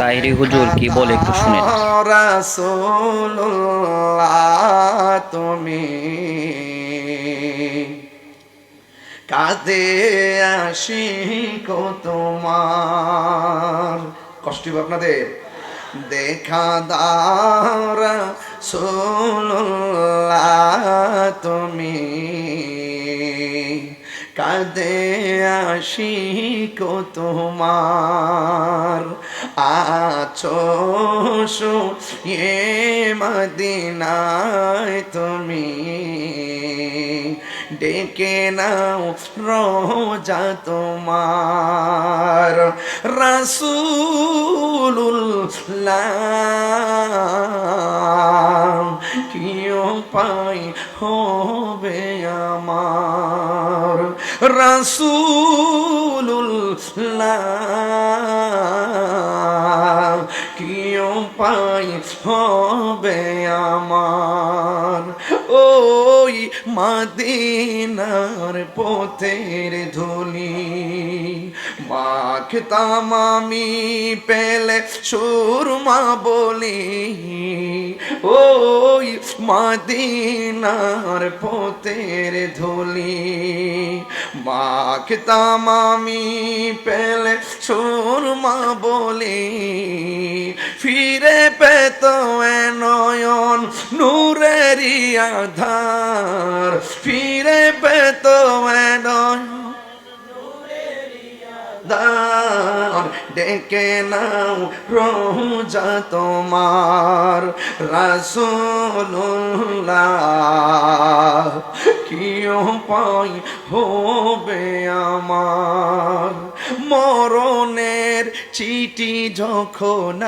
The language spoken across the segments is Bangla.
তাহিরি হুজুর কি বলে একটু শুনেন। রাসূলুল্লাহ তুমি কাঁদে আশিক তোমার, কষ্ট হবে আপনাদের। দেখা দাও রাসূলুল্লাহ তুমি কাঁদে আশিক তোমার, আছো শুয়ে মদিনায় তুমি ডেকে নাও রোজা তোমার। রাসূলুল্লাহ কি উপায় হবে আমার, রাসূলুল্লাহ কি উপায় হবে আমার। ওই মদিনার পথের ধুলি মাখতাম আমি পেলে সুরমা বলি, ওই মদিনার পথের ধুলি মাখতাম আমি পেলে সুরমা বলি, ফিরে পেত নয়ন নূরেরই আধার, ফিরে পেত নয়ন ডেকে নাও রোজা তোমার। রাসূলুল্লাহ কি উপায় হবে আমার, মরণের চিঠি যখন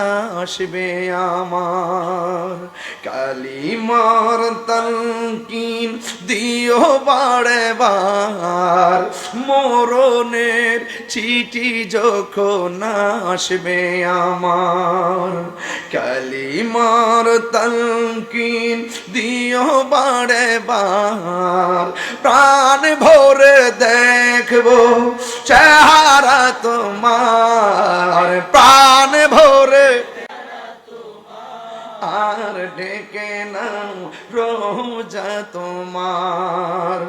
আসবে আমার, কালিমার তালকিন দিও বারে বার, মরণের চিঠি যখন আসবে আমার, কালিমার তালকিন দিও বারে বার, প্রাণ ভরে দেখবো চেহারা তোমার, প্রাণ ভরে আর ডেকে নাও রোজা তোমার।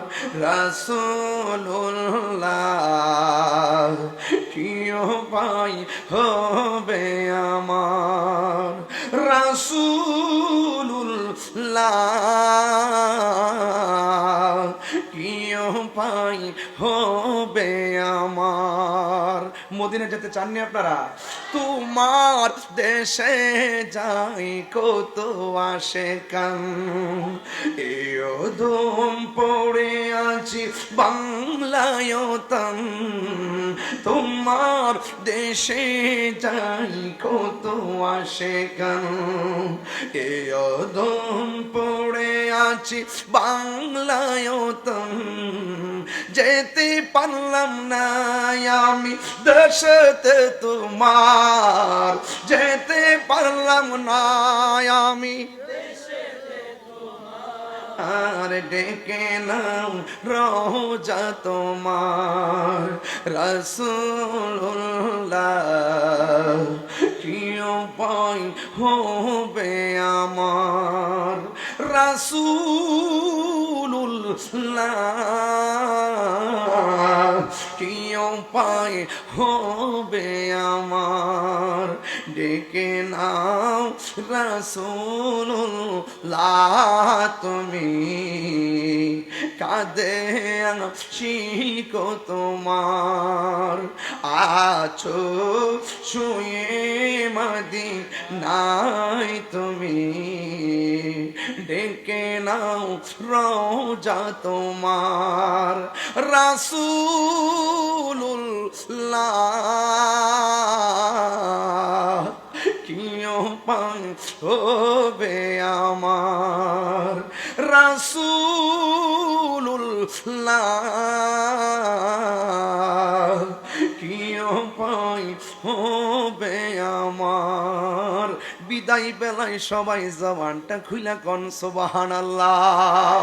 রাসূলুল্লাহ কি উপায় হবে আমার, রাসূলুল্লাহ কি উপায় হবে আমার। মদিনা যেতে চাননি আপনারা? তোমার দেশে যাই কত আশেকান, এও দম পড়ে আছি বাংলায়তন, তোমার দেশে যাই কত আশেকান, এও দম পড়ে আছি বাংলায়তন, যেতে পারলাম না আমি দেশেতে তোমার, যেতে পারলাম না আমি আর ডেকে নাও রোজা তোমার। রাসূলুল্লাহ কি উপায় হবে আমার, রাসূলুল্লাহ কি উপায় হবে আমার, ডেকে নাও রাসূলুল্লাহ তুমি কাঁদে আশিক তোমার, আছো শুয়ে মদিনায় তুমি ডেকে নাও রোজা তোমার। রাসূলুল্লাহ কি উপায় হবে আমার, রাসূলুল্লাহ কি উপায় হবে আমার। বিদায় বেলায় সবাই জবানটা খুইলা কোন সুবহানাল্লাহ।